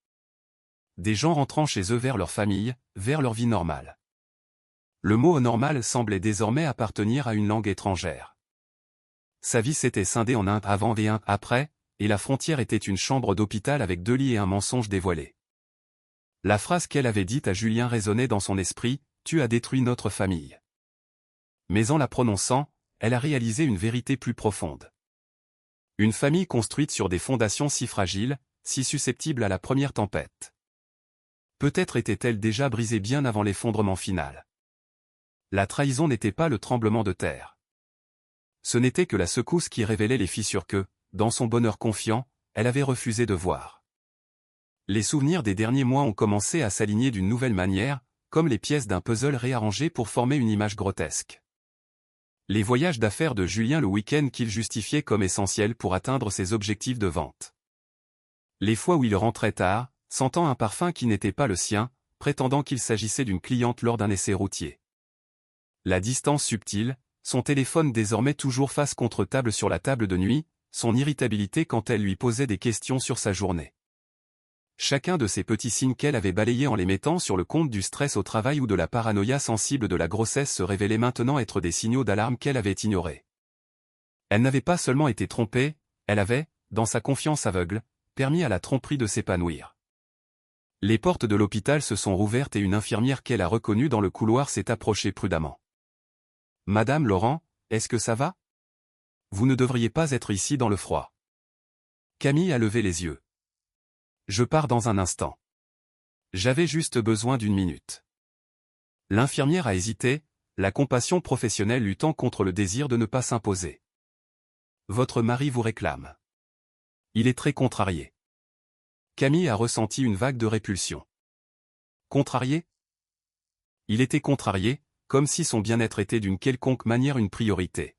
Des gens rentrant chez eux vers leur famille, vers leur vie normale. Le mot normal semblait désormais appartenir à une langue étrangère. Sa vie s'était scindée en un avant et un après, et la frontière était une chambre d'hôpital avec 2 lits et un mensonge dévoilé. La phrase qu'elle avait dite à Julien résonnait dans son esprit, « Tu as détruit notre famille ». Mais en la prononçant, elle a réalisé une vérité plus profonde. Une famille construite sur des fondations si fragiles, si susceptibles à la première tempête. Peut-être était-elle déjà brisée bien avant l'effondrement final. La trahison n'était pas le tremblement de terre. Ce n'était que la secousse qui révélait les fissures que, dans son bonheur confiant, elle avait refusé de voir. Les souvenirs des derniers mois ont commencé à s'aligner d'une nouvelle manière, comme les pièces d'un puzzle réarrangées pour former une image grotesque. Les voyages d'affaires de Julien le week-end qu'il justifiait comme essentiels pour atteindre ses objectifs de vente. Les fois où il rentrait tard, sentant un parfum qui n'était pas le sien, prétendant qu'il s'agissait d'une cliente lors d'un essai routier. La distance subtile, son téléphone désormais toujours face contre table sur la table de nuit, son irritabilité quand elle lui posait des questions sur sa journée. Chacun de ces petits signes qu'elle avait balayés en les mettant sur le compte du stress au travail ou de la paranoïa sensible de la grossesse se révélaient maintenant être des signaux d'alarme qu'elle avait ignorés. Elle n'avait pas seulement été trompée, elle avait, dans sa confiance aveugle, permis à la tromperie de s'épanouir. Les portes de l'hôpital se sont rouvertes et une infirmière qu'elle a reconnue dans le couloir s'est approchée prudemment. « Madame Laurent, est-ce que ça va ? Vous ne devriez pas être ici dans le froid. » Camille a levé les yeux. « Je pars dans un instant. J'avais juste besoin d'1 minute. » L'infirmière a hésité, la compassion professionnelle luttant contre le désir de ne pas s'imposer. « Votre mari vous réclame. Il est très contrarié. » Camille a ressenti une vague de répulsion. Contrarié ? Il était contrarié, comme si son bien-être était d'une quelconque manière une priorité.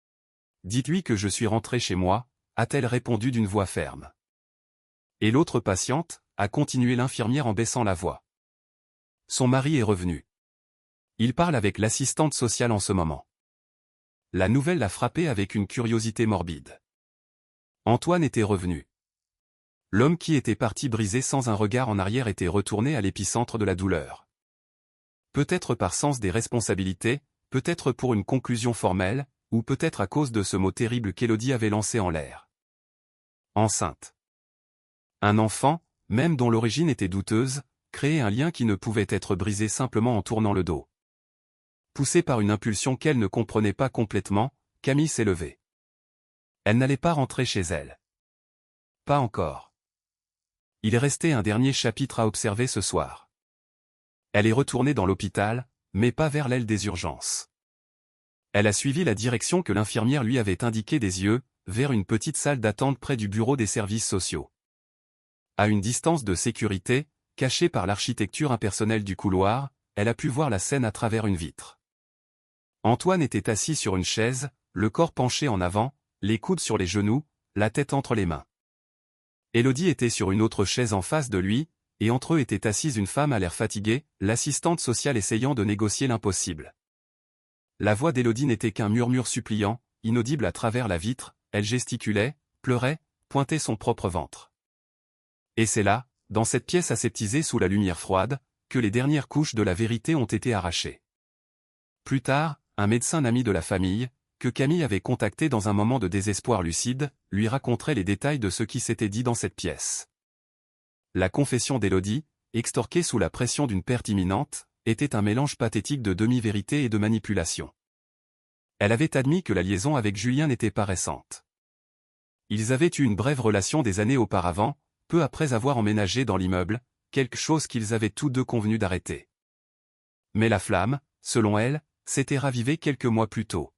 « Dites-lui que je suis rentrée chez moi », a-t-elle répondu d'une voix ferme. Et l'autre patiente, a continué l'infirmière en baissant la voix. Son mari est revenu. Il parle avec l'assistante sociale en ce moment. La nouvelle l'a frappé avec une curiosité morbide. Antoine était revenu. L'homme qui était parti brisé sans un regard en arrière était retourné à l'épicentre de la douleur. Peut-être par sens des responsabilités, peut-être pour une conclusion formelle, ou peut-être à cause de ce mot terrible qu'Élodie avait lancé en l'air. Enceinte. Un enfant, même dont l'origine était douteuse, créait un lien qui ne pouvait être brisé simplement en tournant le dos. Poussée par une impulsion qu'elle ne comprenait pas complètement, Camille s'est levée. Elle n'allait pas rentrer chez elle. Pas encore. Il restait un dernier chapitre à observer ce soir. Elle est retournée dans l'hôpital, mais pas vers l'aile des urgences. Elle a suivi la direction que l'infirmière lui avait indiquée des yeux, vers une petite salle d'attente près du bureau des services sociaux. À une distance de sécurité, cachée par l'architecture impersonnelle du couloir, elle a pu voir la scène à travers une vitre. Antoine était assis sur une chaise, le corps penché en avant, les coudes sur les genoux, la tête entre les mains. Élodie était sur une autre chaise en face de lui, et entre eux était assise une femme à l'air fatiguée, l'assistante sociale essayant de négocier l'impossible. La voix d'Élodie n'était qu'un murmure suppliant, inaudible à travers la vitre, elle gesticulait, pleurait, pointait son propre ventre. Et c'est là, dans cette pièce aseptisée sous la lumière froide, que les dernières couches de la vérité ont été arrachées. Plus tard, un médecin ami de la famille, que Camille avait contacté dans un moment de désespoir lucide, lui raconterait les détails de ce qui s'était dit dans cette pièce. La confession d'Élodie, extorquée sous la pression d'une perte imminente, était un mélange pathétique de demi-vérité et de manipulation. Elle avait admis que la liaison avec Julien n'était pas récente. Ils avaient eu une brève relation des années auparavant, peu après avoir emménagé dans l'immeuble, quelque chose qu'ils avaient tous deux convenu d'arrêter. Mais la flamme, selon elle, s'était ravivée quelques mois plus tôt.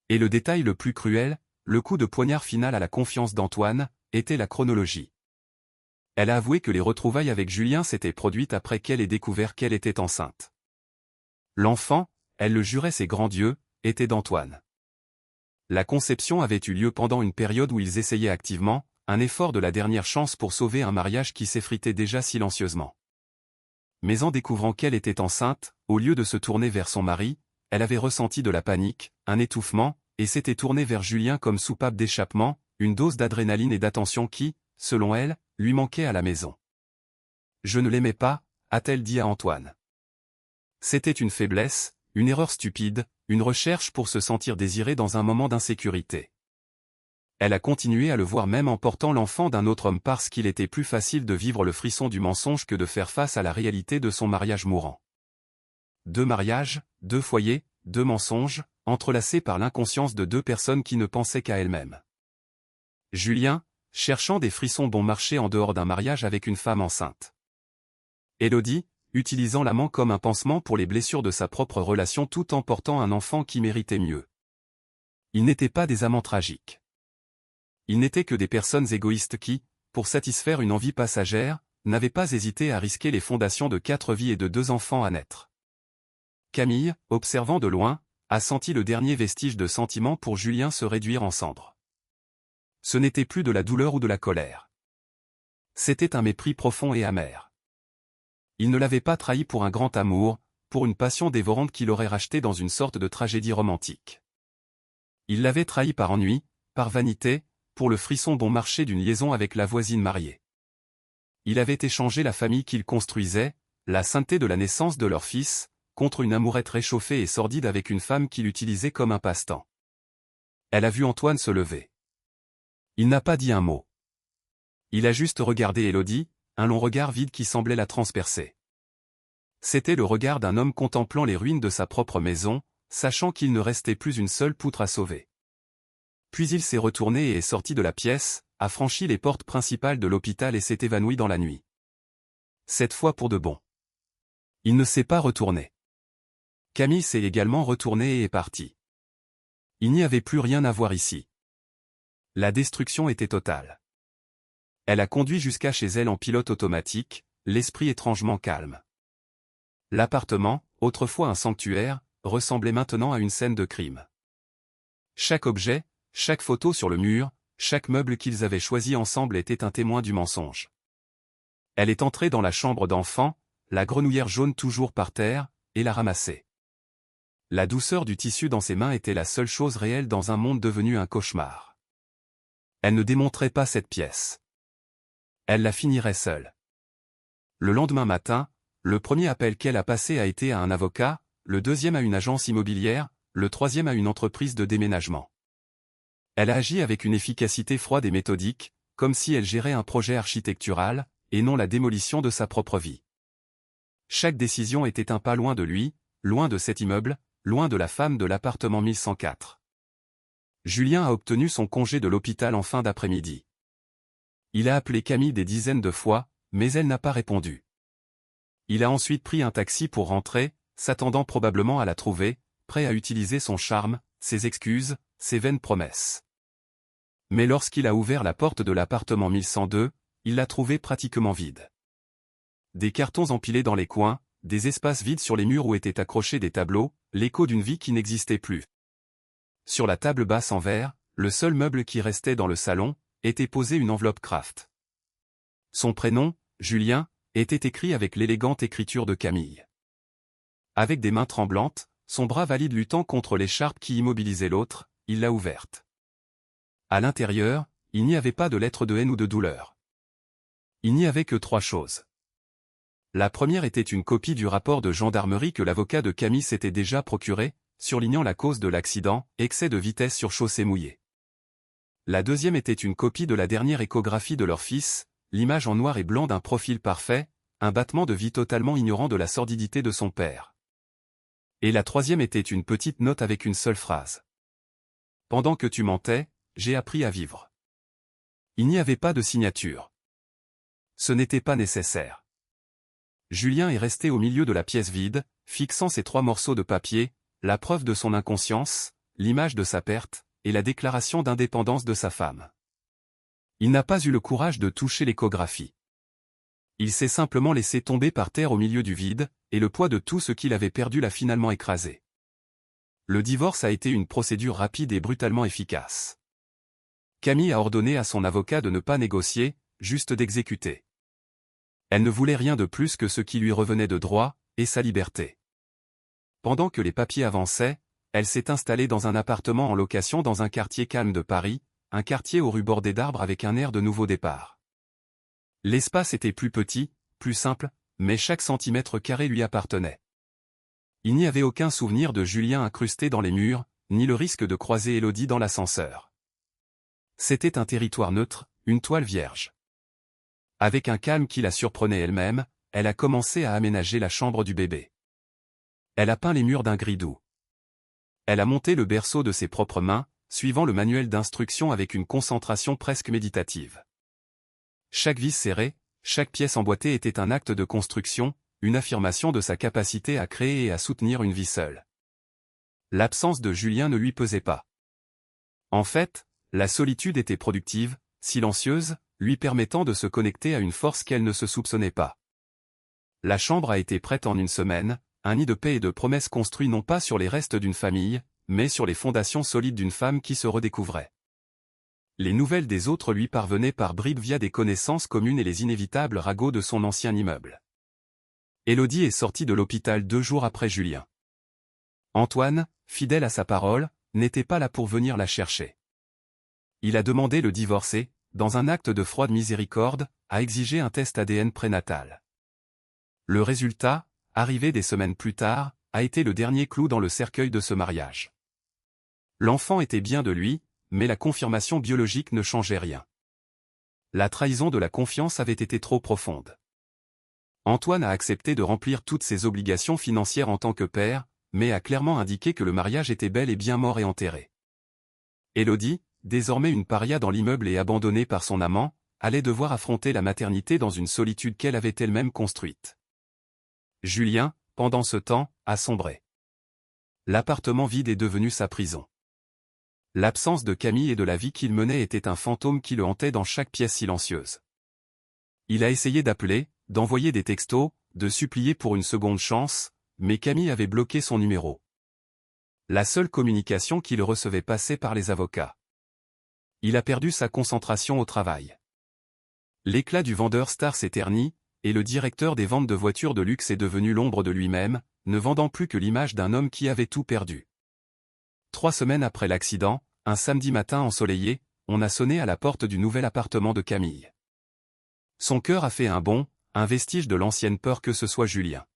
Et le détail le plus cruel, le coup de poignard final à la confiance d'Antoine, était la chronologie. Elle a avoué que les retrouvailles avec Julien s'étaient produites après qu'elle ait découvert qu'elle était enceinte. L'enfant, elle le jurait ses grands dieux, était d'Antoine. La conception avait eu lieu pendant une période où ils essayaient activement, un effort de la dernière chance pour sauver un mariage qui s'effritait déjà silencieusement. Mais en découvrant qu'elle était enceinte, au lieu de se tourner vers son mari, elle avait ressenti de la panique, un étouffement, et s'était tournée vers Julien comme soupape d'échappement, une dose d'adrénaline et d'attention qui, selon elle, lui manquait à la maison. « Je ne l'aimais pas », a-t-elle dit à Antoine. C'était une faiblesse, une erreur stupide, une recherche pour se sentir désirée dans un moment d'insécurité. Elle a continué à le voir même en portant l'enfant d'un autre homme parce qu'il était plus facile de vivre le frisson du mensonge que de faire face à la réalité de son mariage mourant. 2 mariages, 2 foyers, 2 mensonges, entrelacés par l'inconscience de 2 personnes qui ne pensaient qu'à elles-mêmes. Julien, cherchant des frissons bon marché en dehors d'un mariage avec une femme enceinte. Élodie, utilisant l'amant comme un pansement pour les blessures de sa propre relation tout en portant un enfant qui méritait mieux. Ils n'étaient pas des amants tragiques. Ils n'étaient que des personnes égoïstes qui, pour satisfaire une envie passagère, n'avaient pas hésité à risquer les fondations de 4 vies et de 2 enfants à naître. Camille, observant de loin, a senti le dernier vestige de sentiment pour Julien se réduire en cendres. Ce n'était plus de la douleur ou de la colère. C'était un mépris profond et amer. Il ne l'avait pas trahi pour un grand amour, pour une passion dévorante qu'il aurait rachetée dans une sorte de tragédie romantique. Il l'avait trahi par ennui, par vanité, pour le frisson bon marché d'une liaison avec la voisine mariée. Il avait échangé la famille qu'il construisait, la sainteté de la naissance de leur fils, contre une amourette réchauffée et sordide avec une femme qu'il utilisait comme un passe-temps. Elle a vu Antoine se lever. Il n'a pas dit un mot. Il a juste regardé Élodie, un long regard vide qui semblait la transpercer. C'était le regard d'un homme contemplant les ruines de sa propre maison, sachant qu'il ne restait plus une seule poutre à sauver. Puis il s'est retourné et est sorti de la pièce, a franchi les portes principales de l'hôpital et s'est évanoui dans la nuit. Cette fois pour de bon. Il ne s'est pas retourné. Camille s'est également retournée et est partie. Il n'y avait plus rien à voir ici. La destruction était totale. Elle a conduit jusqu'à chez elle en pilote automatique, l'esprit étrangement calme. L'appartement, autrefois un sanctuaire, ressemblait maintenant à une scène de crime. Chaque objet, chaque photo sur le mur, chaque meuble qu'ils avaient choisi ensemble était un témoin du mensonge. Elle est entrée dans la chambre d'enfant, la grenouillère jaune toujours par terre, et l'a ramassée. La douceur du tissu dans ses mains était la seule chose réelle dans un monde devenu un cauchemar. Elle ne démontrait pas cette pièce. Elle la finirait seule. Le lendemain matin, le premier appel qu'elle a passé a été à un avocat, le deuxième à une agence immobilière, le troisième à une entreprise de déménagement. Elle a agi avec une efficacité froide et méthodique, comme si elle gérait un projet architectural, et non la démolition de sa propre vie. Chaque décision était un pas loin de lui, loin de cet immeuble, loin de la femme de l'appartement 1104. Julien a obtenu son congé de l'hôpital en fin d'après-midi. Il a appelé Camille des dizaines de fois, mais elle n'a pas répondu. Il a ensuite pris un taxi pour rentrer, s'attendant probablement à la trouver, prêt à utiliser son charme, ses excuses, ses vaines promesses. Mais lorsqu'il a ouvert la porte de l'appartement 1102, il l'a trouvée pratiquement vide. Des cartons empilés dans les coins, des espaces vides sur les murs où étaient accrochés des tableaux, l'écho d'une vie qui n'existait plus. Sur la table basse en verre, le seul meuble qui restait dans le salon, était posée une enveloppe Kraft. Son prénom, Julien, était écrit avec l'élégante écriture de Camille. Avec des mains tremblantes, son bras valide luttant contre l'écharpe qui immobilisait l'autre, il l'a ouverte. À l'intérieur, il n'y avait pas de lettre de haine ou de douleur. Il n'y avait que 3 choses. La première était une copie du rapport de gendarmerie que l'avocat de Camille s'était déjà procuré, surlignant la cause de l'accident, excès de vitesse sur chaussée mouillée. La deuxième était une copie de la dernière échographie de leur fils, l'image en noir et blanc d'un profil parfait, un battement de vie totalement ignorant de la sordidité de son père. Et la troisième était une petite note avec une seule phrase. « Pendant que tu mentais, j'ai appris à vivre. » Il n'y avait pas de signature. Ce n'était pas nécessaire. Julien est resté au milieu de la pièce vide, fixant ces 3 morceaux de papier, la preuve de son inconscience, l'image de sa perte, et la déclaration d'indépendance de sa femme. Il n'a pas eu le courage de toucher l'échographie. Il s'est simplement laissé tomber par terre au milieu du vide, et le poids de tout ce qu'il avait perdu l'a finalement écrasé. Le divorce a été une procédure rapide et brutalement efficace. Camille a ordonné à son avocat de ne pas négocier, juste d'exécuter. Elle ne voulait rien de plus que ce qui lui revenait de droit, et sa liberté. Pendant que les papiers avançaient, elle s'est installée dans un appartement en location dans un quartier calme de Paris, un quartier aux rues bordées d'arbres avec un air de nouveau départ. L'espace était plus petit, plus simple, mais chaque centimètre carré lui appartenait. Il n'y avait aucun souvenir de Julien incrusté dans les murs, ni le risque de croiser Élodie dans l'ascenseur. C'était un territoire neutre, une toile vierge. Avec un calme qui la surprenait elle-même, elle a commencé à aménager la chambre du bébé. Elle a peint les murs d'un gris doux. Elle a monté le berceau de ses propres mains, suivant le manuel d'instruction avec une concentration presque méditative. Chaque vis serrée, chaque pièce emboîtée était un acte de construction, une affirmation de sa capacité à créer et à soutenir une vie seule. L'absence de Julien ne lui pesait pas. En fait, la solitude était productive, silencieuse, lui permettant de se connecter à une force qu'elle ne se soupçonnait pas. La chambre a été prête en une semaine, un nid de paix et de promesses construit non pas sur les restes d'une famille, mais sur les fondations solides d'une femme qui se redécouvrait. Les nouvelles des autres lui parvenaient par bribes via des connaissances communes et les inévitables ragots de son ancien immeuble. Élodie est sortie de l'hôpital 2 jours après Julien. Antoine, fidèle à sa parole, n'était pas là pour venir la chercher. Il a demandé le divorcer, dans un acte de froide miséricorde, a exigé un test ADN prénatal. Le résultat, arrivé des semaines plus tard, a été le dernier clou dans le cercueil de ce mariage. L'enfant était bien de lui, mais la confirmation biologique ne changeait rien. La trahison de la confiance avait été trop profonde. Antoine a accepté de remplir toutes ses obligations financières en tant que père, mais a clairement indiqué que le mariage était bel et bien mort et enterré. Élodie, désormais une paria dans l'immeuble et abandonnée par son amant, allait devoir affronter la maternité dans une solitude qu'elle avait elle-même construite. Julien, pendant ce temps, a sombré. L'appartement vide est devenu sa prison. L'absence de Camille et de la vie qu'il menait était un fantôme qui le hantait dans chaque pièce silencieuse. Il a essayé d'appeler, d'envoyer des textos, de supplier pour une seconde chance, mais Camille avait bloqué son numéro. La seule communication qu'il recevait passait par les avocats. Il a perdu sa concentration au travail. L'éclat du vendeur star s'est terni, et le directeur des ventes de voitures de luxe est devenu l'ombre de lui-même, ne vendant plus que l'image d'un homme qui avait tout perdu. 3 semaines après l'accident, un samedi matin ensoleillé, on a sonné à la porte du nouvel appartement de Camille. Son cœur a fait un bond, un vestige de l'ancienne peur que ce soit Julien.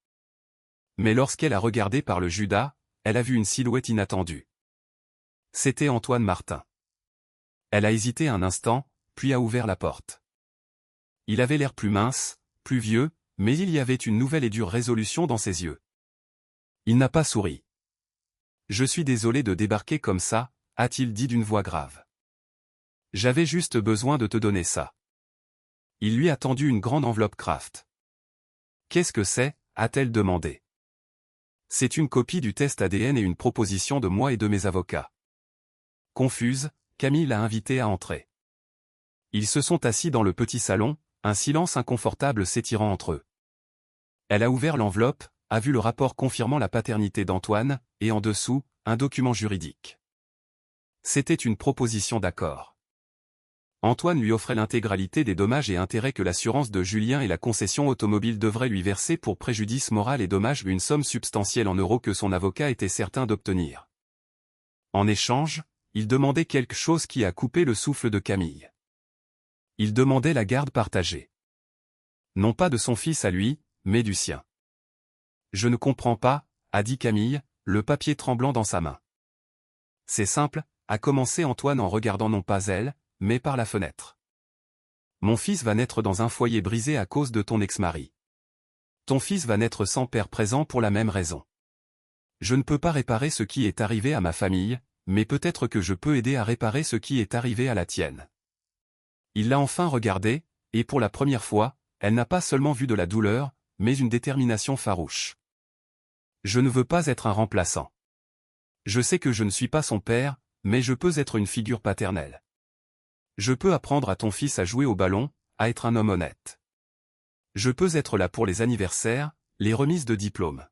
Mais lorsqu'elle a regardé par le Judas, elle a vu une silhouette inattendue. C'était Antoine Martin. Elle a hésité un instant, puis a ouvert la porte. Il avait l'air plus mince, plus vieux, mais il y avait une nouvelle et dure résolution dans ses yeux. Il n'a pas souri. « Je suis désolé de débarquer comme ça », a-t-il dit d'une voix grave. « J'avais juste besoin de te donner ça. » Il lui a tendu une grande enveloppe Kraft. « Qu'est-ce que c'est » a-t-elle demandé. « C'est une copie du test ADN et une proposition de moi et de mes avocats. » Confuse, Camille l'a invité à entrer. Ils se sont assis dans le petit salon, un silence inconfortable s'étirant entre eux. Elle a ouvert l'enveloppe, a vu le rapport confirmant la paternité d'Antoine, et en dessous, un document juridique. C'était une proposition d'accord. Antoine lui offrait l'intégralité des dommages et intérêts que l'assurance de Julien et la concession automobile devraient lui verser pour préjudice moral et dommages, une somme substantielle en euros que son avocat était certain d'obtenir. En échange, il demandait quelque chose qui a coupé le souffle de Camille. Il demandait la garde partagée. Non pas de son fils à lui, mais du sien. « Je ne comprends pas », a dit Camille, le papier tremblant dans sa main. « C'est simple », a commencé Antoine en regardant non pas elle, mais par la fenêtre. « Mon fils va naître dans un foyer brisé à cause de ton ex-mari. Ton fils va naître sans père présent pour la même raison. Je ne peux pas réparer ce qui est arrivé à ma famille, mais peut-être que je peux aider à réparer ce qui est arrivé à la tienne. » Il l'a enfin regardée, et pour la première fois, elle n'a pas seulement vu de la douleur, mais une détermination farouche. Je ne veux pas être un remplaçant. Je sais que je ne suis pas son père, mais je peux être une figure paternelle. Je peux apprendre à ton fils à jouer au ballon, à être un homme honnête. Je peux être là pour les anniversaires, les remises de diplômes.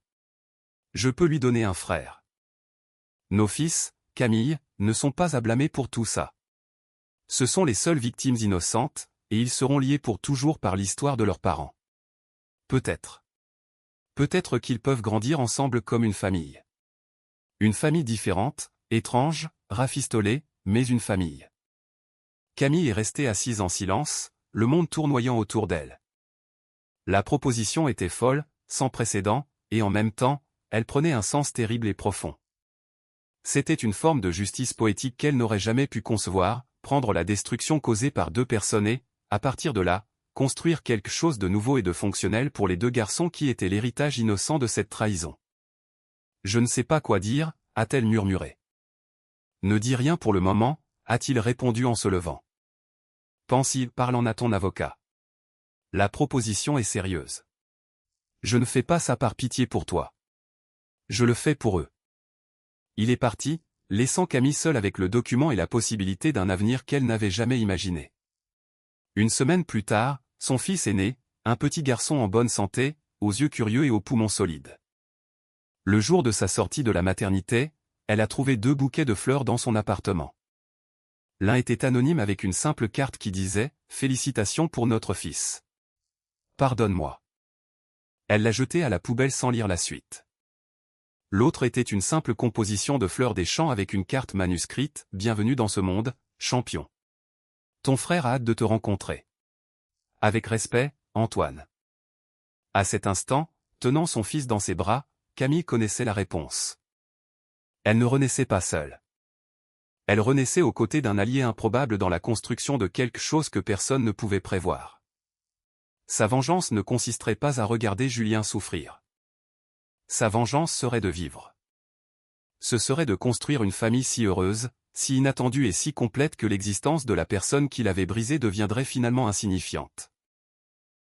Je peux lui donner un frère. Nos fils, Camille, ne sont pas à blâmer pour tout ça. Ce sont les seules victimes innocentes, et ils seront liés pour toujours par l'histoire de leurs parents. Peut-être. Peut-être qu'ils peuvent grandir ensemble comme une famille. Une famille différente, étrange, rafistolée, mais une famille. Camille est restée assise en silence, le monde tournoyant autour d'elle. La proposition était folle, sans précédent, et en même temps, elle prenait un sens terrible et profond. C'était une forme de justice poétique qu'elle n'aurait jamais pu concevoir, prendre la destruction causée par deux personnes et, à partir de là, construire quelque chose de nouveau et de fonctionnel pour les deux garçons qui étaient l'héritage innocent de cette trahison. Je ne sais pas quoi dire, a-t-elle murmuré. Ne dis rien pour le moment, a-t-il répondu en se levant. Pense-y, parle-en à ton avocat. La proposition est sérieuse. Je ne fais pas ça par pitié pour toi. Je le fais pour eux. Il est parti, laissant Camille seule avec le document et la possibilité d'un avenir qu'elle n'avait jamais imaginé. Une semaine plus tard, son fils est né, un petit garçon en bonne santé, aux yeux curieux et aux poumons solides. Le jour de sa sortie de la maternité, elle a trouvé 2 bouquets de fleurs dans son appartement. L'un était anonyme avec une simple carte qui disait « Félicitations pour notre fils. Pardonne-moi ». Elle l'a jeté à la poubelle sans lire la suite. L'autre était une simple composition de fleurs des champs avec une carte manuscrite « Bienvenue dans ce monde, champion. Ton frère a hâte de te rencontrer. Avec respect, Antoine ». À cet instant, tenant son fils dans ses bras, Camille connaissait la réponse. Elle ne renaissait pas seule. Elle renaissait aux côtés d'un allié improbable dans la construction de quelque chose que personne ne pouvait prévoir. Sa vengeance ne consisterait pas à regarder Julien souffrir. Sa vengeance serait de vivre. Ce serait de construire une famille si heureuse, si inattendue et si complète que l'existence de la personne qui l'avait brisée deviendrait finalement insignifiante.